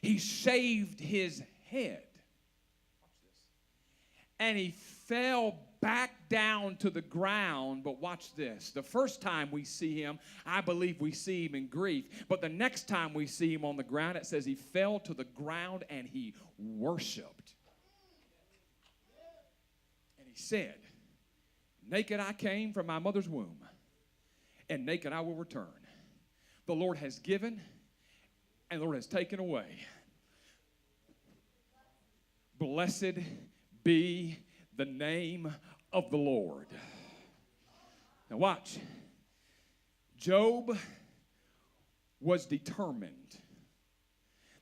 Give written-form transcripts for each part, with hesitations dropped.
He shaved his head. Watch this. And he fell back down to the ground. But watch this. The first time we see him, I believe we see him in grief. But the next time we see him on the ground, it says he fell to the ground and he worshiped. And he said, naked I came from my mother's womb, and naked I will return. The Lord has given, and the Lord has taken away. Blessed be the name of the Lord. Now watch. Job was determined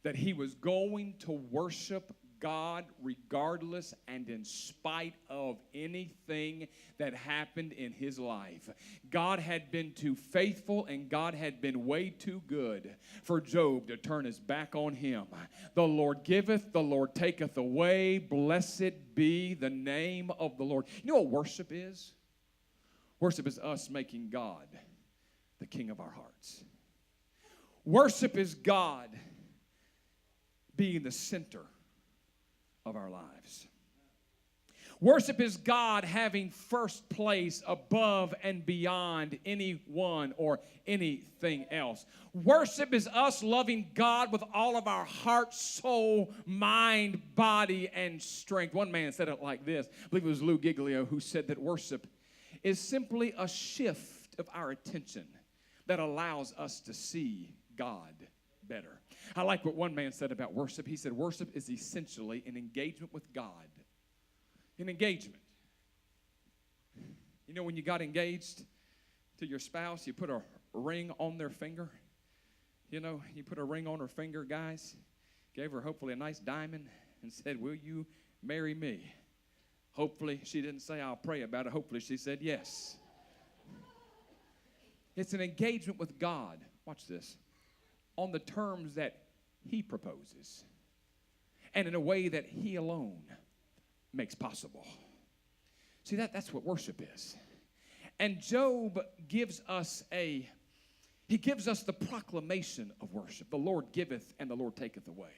that he was going to worship God regardless and in spite of anything that happened in his life. God had been too faithful and God had been way too good for Job to turn his back on him. The Lord giveth, the Lord taketh away. Blessed be the name of the Lord. You know what worship is? Worship is us making God the king of our hearts. Worship is God being the center of our lives. Worship is God having first place above and beyond anyone or anything else. Worship is us loving God with all of our heart, soul, mind, body, and strength. One man said it like this. I believe it was Lou Giglio who said that worship is simply a shift of our attention that allows us to see God better. I like what one man said about worship. He said worship is essentially an engagement with God. An engagement. You know when you got engaged to your spouse, you put a ring on their finger. You know, you put a ring on her finger, guys. Gave her hopefully a nice diamond and said, will you marry me? Hopefully she didn't say, I'll pray about it. Hopefully she said yes. It's an engagement with God. Watch this. On the terms that he proposes and in a way that he alone makes possible. See, that's what worship is. And Job gives us the proclamation of worship. The Lord giveth and the Lord taketh away.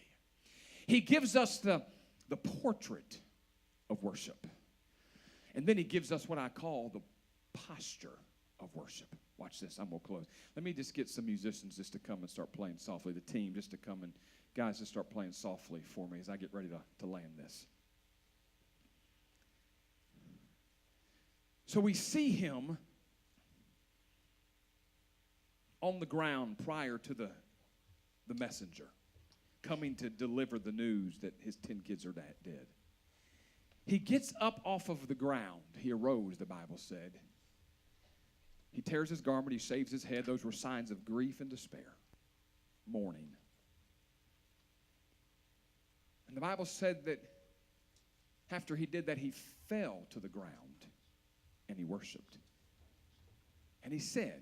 He gives us the portrait of worship. And then he gives us what I call the posture of worship. Watch this. I'm going to close. Let me just get some musicians just to come and start playing softly. The team just to come and, guys, just start playing softly for me as I get ready to land this. So we see him on the ground prior to the messenger coming to deliver the news that his 10 kids are dead. He gets up off of the ground. He arose, the Bible said. He tears his garment, he shaves his head. Those were signs of grief and despair, mourning. And the Bible said that after he did that, he fell to the ground and he worshiped. And he said,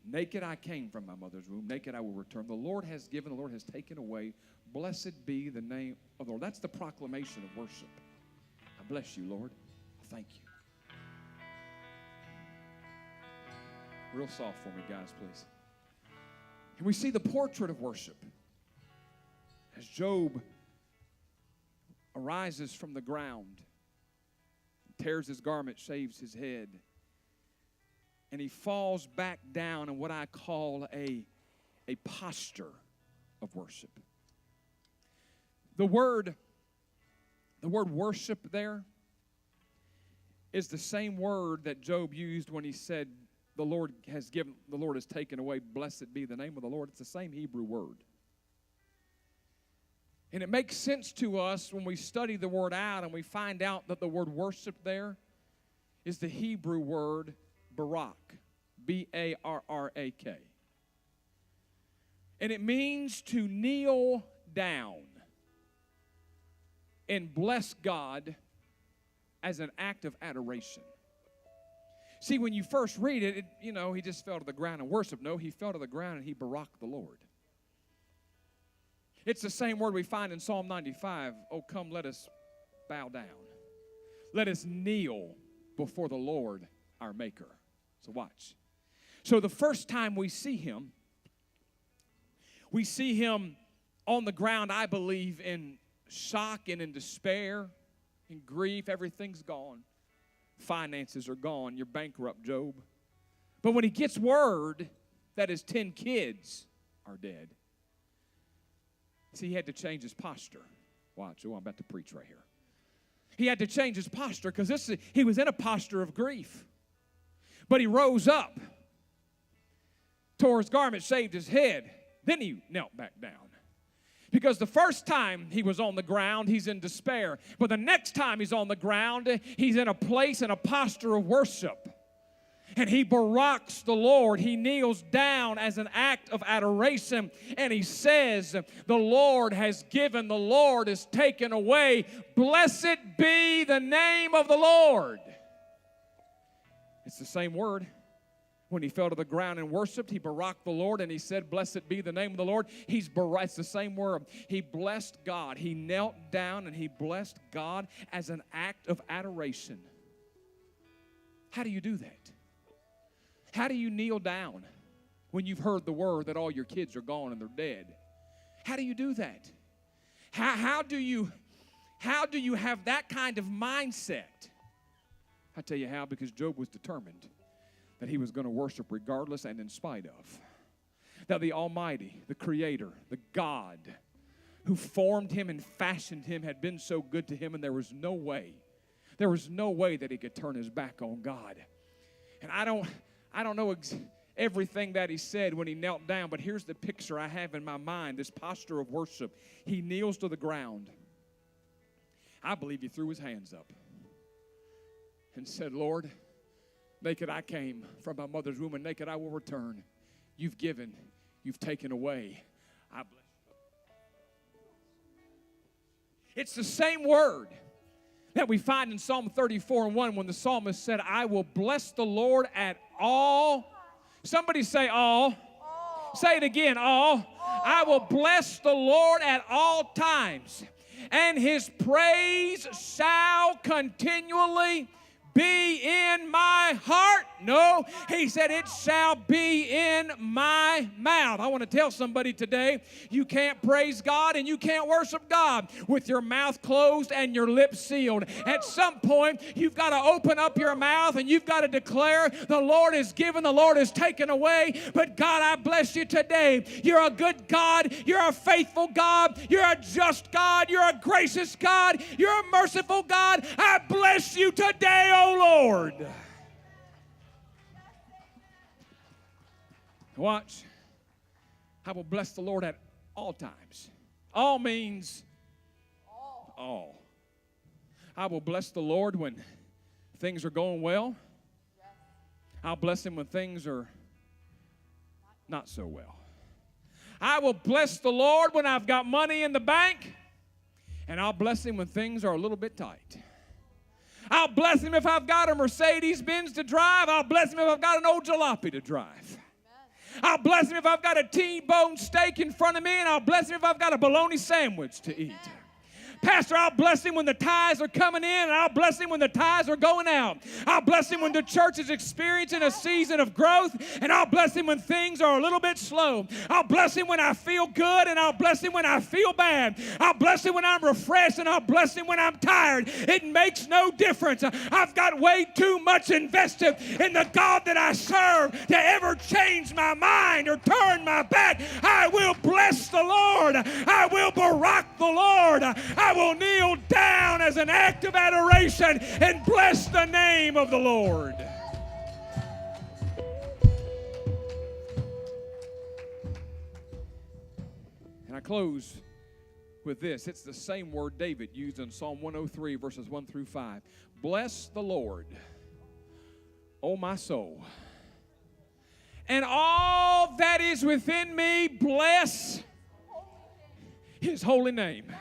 naked I came from my mother's womb, naked I will return. The Lord has given, the Lord has taken away. Blessed be the name of the Lord. That's the proclamation of worship. I bless you, Lord. Thank you. Real soft for me, guys, please. And we see the portrait of worship as Job arises from the ground, tears his garment, shaves his head, and he falls back down in what I call a posture of worship. The word worship there is the same word that Job used when he said, the Lord has given, the Lord has taken away, blessed be the name of the Lord. It's the same Hebrew word. And it makes sense to us when we study the word out and we find out that the word worship there is the Hebrew word barak, B-A-R-R-A-K. And it means to kneel down and bless God as an act of adoration. See, when you first read it, he just fell to the ground and worshiped. No, he fell to the ground and he baraked the Lord. It's the same word we find in Psalm 95. Oh, come, let us bow down. Let us kneel before the Lord, our Maker. So watch. So the first time we see him on the ground, I believe, in shock and in despair, in grief. Everything's gone. Finances are gone. You're bankrupt, Job. But when he gets word that his 10 kids are dead, see, he had to change his posture. Watch, I'm about to preach right here. He had to change his posture because he was in a posture of grief. But he rose up, tore his garment, shaved his head. Then he knelt back down. Because the first time he was on the ground, he's in despair. But the next time he's on the ground, he's in a place, in a posture of worship. And he baraks the Lord. He kneels down as an act of adoration. And he says, the Lord has given, the Lord has taken away. Blessed be the name of the Lord. It's the same word. When he fell to the ground and worshiped, he baraked the Lord, and he said, blessed be the name of the Lord. It's the same word. He blessed God. He knelt down and he blessed God as an act of adoration. How do you do that? How do you kneel down when you've heard the word that all your kids are gone and they're dead? How do you do that? How do you have that kind of mindset? I tell you how, because Job was determined that he was going to worship regardless and in spite of. That the Almighty, the Creator, the God who formed him and fashioned him had been so good to him, and there was no way that he could turn his back on God. And I don't know everything that he said when he knelt down, but here's the picture I have in my mind, this posture of worship. He kneels to the ground. I believe he threw his hands up and said, Lord, naked I came from my mother's womb, and naked I will return. You've given, you've taken away. I bless you. It's the same word that we find in Psalm 34:1 when the psalmist said, I will bless the Lord at all. Somebody say all. Say it again, all. I will bless the Lord at all times, and his praise shall continually be in my heart. No, he said it shall be in my mouth. I want to tell somebody today, you can't praise God and you can't worship God with your mouth closed and your lips sealed. At some point, you've got to open up your mouth and you've got to declare, the Lord is given, the Lord is taken away, but God, I bless you today. You're a good God. You're a faithful God. You're a just God. You're a gracious God. You're a merciful God. I bless you today, oh Lord. Watch. I will bless the Lord at all times. All means all. I will bless the Lord when things are going well. I'll bless him when things are not so well. I will bless the Lord when I've got money in the bank, and I'll bless him when things are a little bit tight. I'll bless him if I've got a Mercedes-Benz to drive. I'll bless him if I've got an old jalopy to drive. I'll bless him if I've got a T-bone steak in front of me, and I'll bless him if I've got a bologna sandwich to eat. Pastor, I'll bless him when the tithes are coming in, and I'll bless him when the tithes are going out. I'll bless him when the church is experiencing a season of growth, and I'll bless him when things are a little bit slow. I'll bless him when I feel good, and I'll bless him when I feel bad. I'll bless him when I'm refreshed, and I'll bless him when I'm tired. It makes no difference. I've got way too much invested in the God that I serve to ever change my mind or turn my back. I will bless the Lord. I will barak the Lord. I will kneel down as an act of adoration and bless the name of the Lord. And I close with this. It's the same word David used in Psalm 103, verses 1 through 5. Bless the Lord, O my soul, and all that is within me, bless his holy name.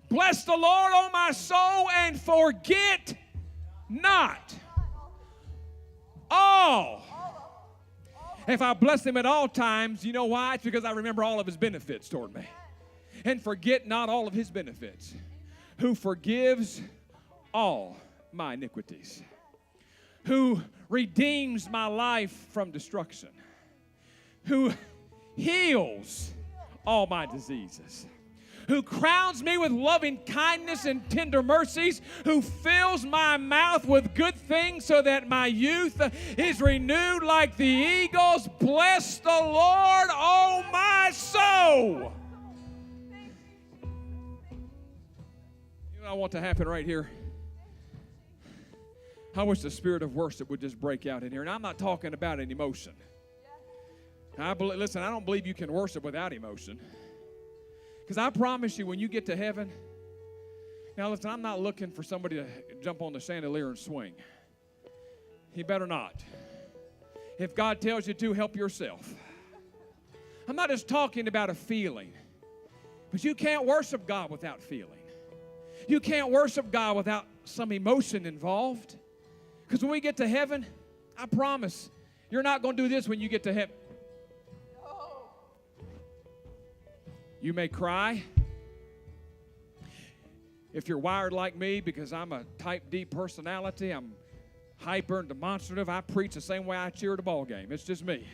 Bless the Lord, O my soul, and forget not all. If I bless him at all times, you know why? It's because I remember all of his benefits toward me. And forget not all of his benefits, who forgives all my iniquities, who redeems my life from destruction, who heals all my diseases, who crowns me with loving kindness and tender mercies, who fills my mouth with good things so that my youth is renewed like the eagles. Bless the Lord, oh my soul. You know what I want to happen right here? I wish the spirit of worship would just break out in here. And I'm not talking about an emotion. Listen, I don't believe you can worship without emotion. Because I promise you, when you get to heaven, now listen, I'm not looking for somebody to jump on the chandelier and swing. He better not. If God tells you to, help yourself. I'm not just talking about a feeling. But you can't worship God without feeling. You can't worship God without some emotion involved. Because when we get to heaven, I promise, you're not going to do this when you get to heaven. You may cry. If you're wired like me, because I'm a type D personality, I'm hyper and demonstrative, I preach the same way I cheer at a ball game. It's just me.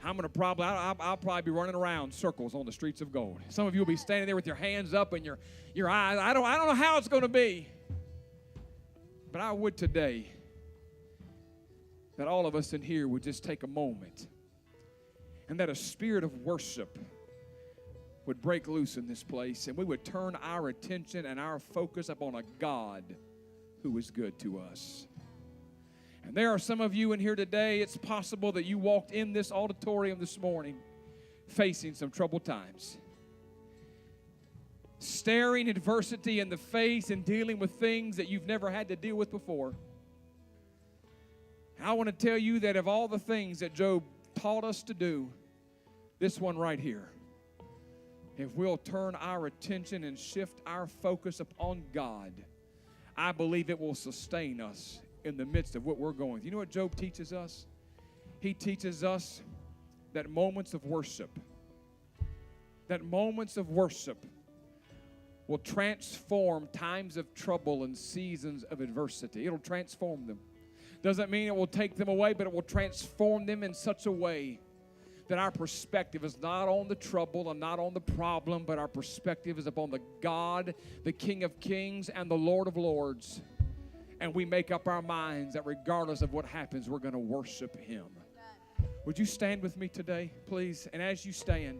I'll probably be running around circles on the streets of gold. Some of you will be standing there with your hands up and your eyes. I don't know how it's going to be. But I would today that all of us in here would just take a moment and that a spirit of worship would break loose in this place, and we would turn our attention and our focus upon a God who is good to us. And there are some of you in here today, it's possible that you walked in this auditorium this morning facing some troubled times, staring adversity in the face and dealing with things that you've never had to deal with before. I want to tell you that of all the things that Job taught us to do, this one right here, if we'll turn our attention and shift our focus upon God, I believe it will sustain us in the midst of what we're going through. You know what Job teaches us? He teaches us that moments of worship will transform times of trouble and seasons of adversity. It'll transform them. Doesn't mean it will take them away, but it will transform them in such a way that our perspective is not on the trouble and not on the problem, but our perspective is upon the God, the King of Kings and the Lord of Lords. And we make up our minds that regardless of what happens, we're going to worship Him. Would you stand with me today, please? And as you stand,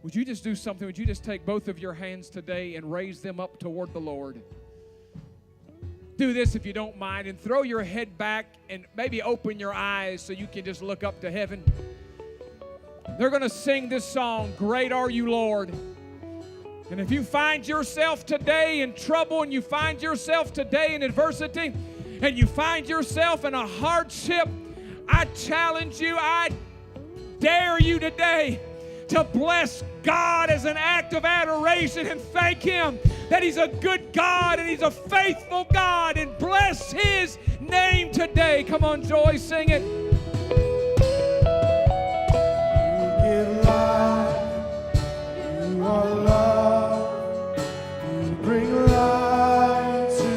would you just do something? Would you just take both of your hands today and raise them up toward the Lord? Do this if you don't mind, and throw your head back and maybe open your eyes so you can just look up to heaven. They're going to sing this song, Great Are You, Lord. And if you find yourself today in trouble, and you find yourself today in adversity, and you find yourself in a hardship, I challenge you, I dare you today to bless God as an act of adoration and thank Him that He's a good God and He's a faithful God, and bless His name today. Come on, Joy, sing it. You are love, you bring light to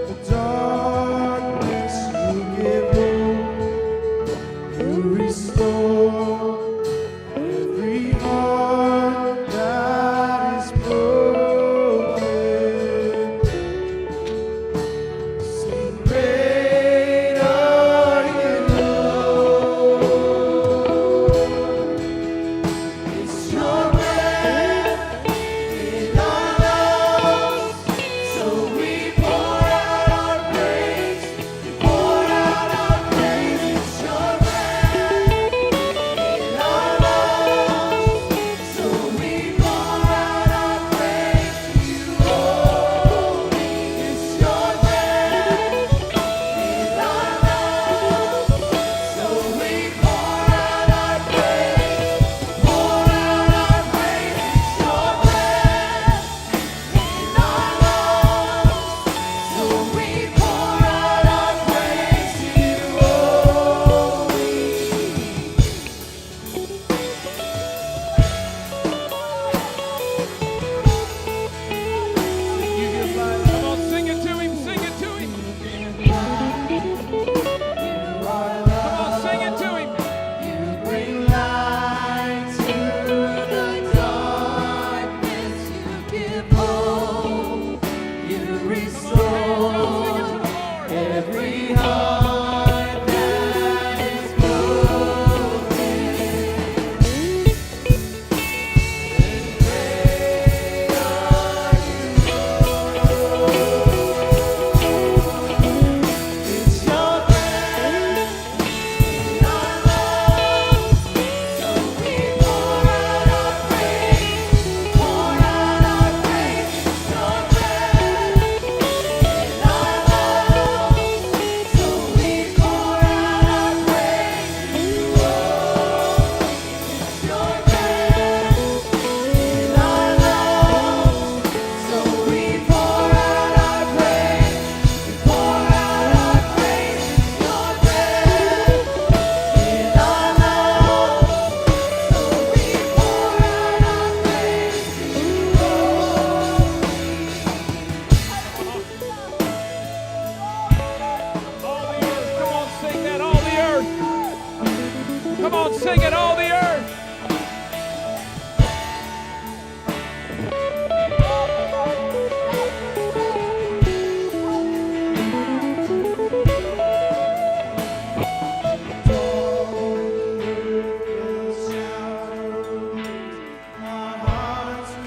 the darkness, you give hope, you restore every heart that is broken. Sing, great are you, Lord.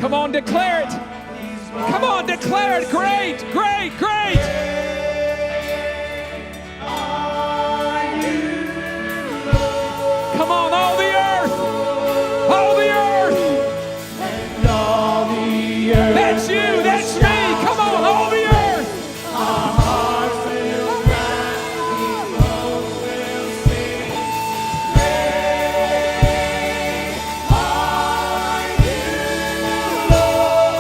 Come on, declare it. Come on, declare it. Great, great, great. Come on, all the earth. All the earth. And all the earth. That's you, that's me. Come on, all the earth. Our hearts will cry, people will sing. Great are you, Lord.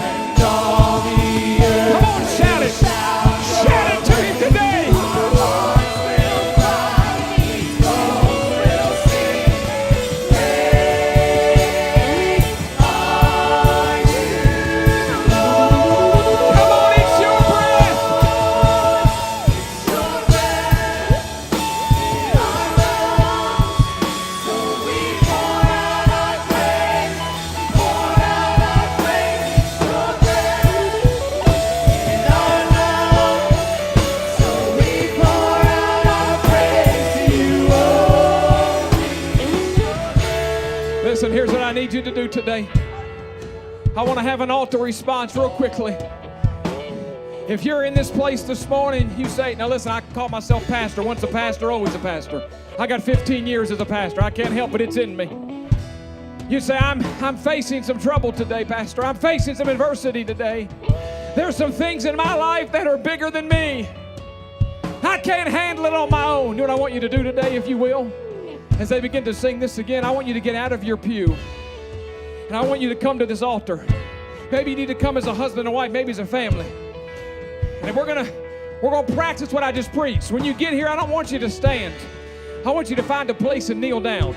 And all the earth. Come on, shout it. Shout it to him today. Our hearts will cry, people will sing. Great are you, Lord. Come on, it's your breath. Your breath in our lungs, so we pour out our praise, pour out our praise. Your breath in our lungs, so we pour out our praise to you, Listen, here's what I need you to do today. I want to have an altar response real quickly. If you're in this place this morning, you say, now listen, I call myself pastor. Once a pastor, always a pastor. I got 15 years as a pastor. I can't help it. It's in me. You say, I'm facing some trouble today, Pastor. I'm facing some adversity today. There's some things in my life that are bigger than me. I can't handle it on my own. You know what I want you to do today, if you will? As they begin to sing this again, I want you to get out of your pew. And I want you to come to this altar. Maybe you need to come as a husband and wife, maybe as a family. And we're gonna practice what I just preached. When you get here, I don't want you to stand. I want you to find a place and kneel down.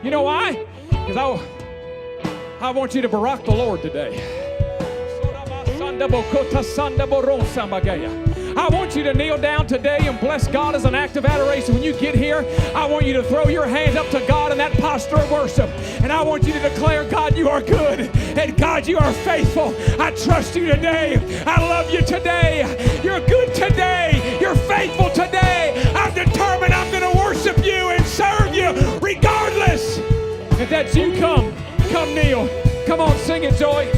You know why? Because I want you to barack the Lord today. I want you to kneel down today and bless God as an act of adoration. When you get here, I want you to throw your hands up to God in that posture of worship. And I want you to declare, God, you are good. And God, you are faithful. I trust you today. I love you today. You're good today. You're faithful today. I'm determined I'm going to worship you and serve you regardless. If that's you, come kneel. Come on, sing it, Joy.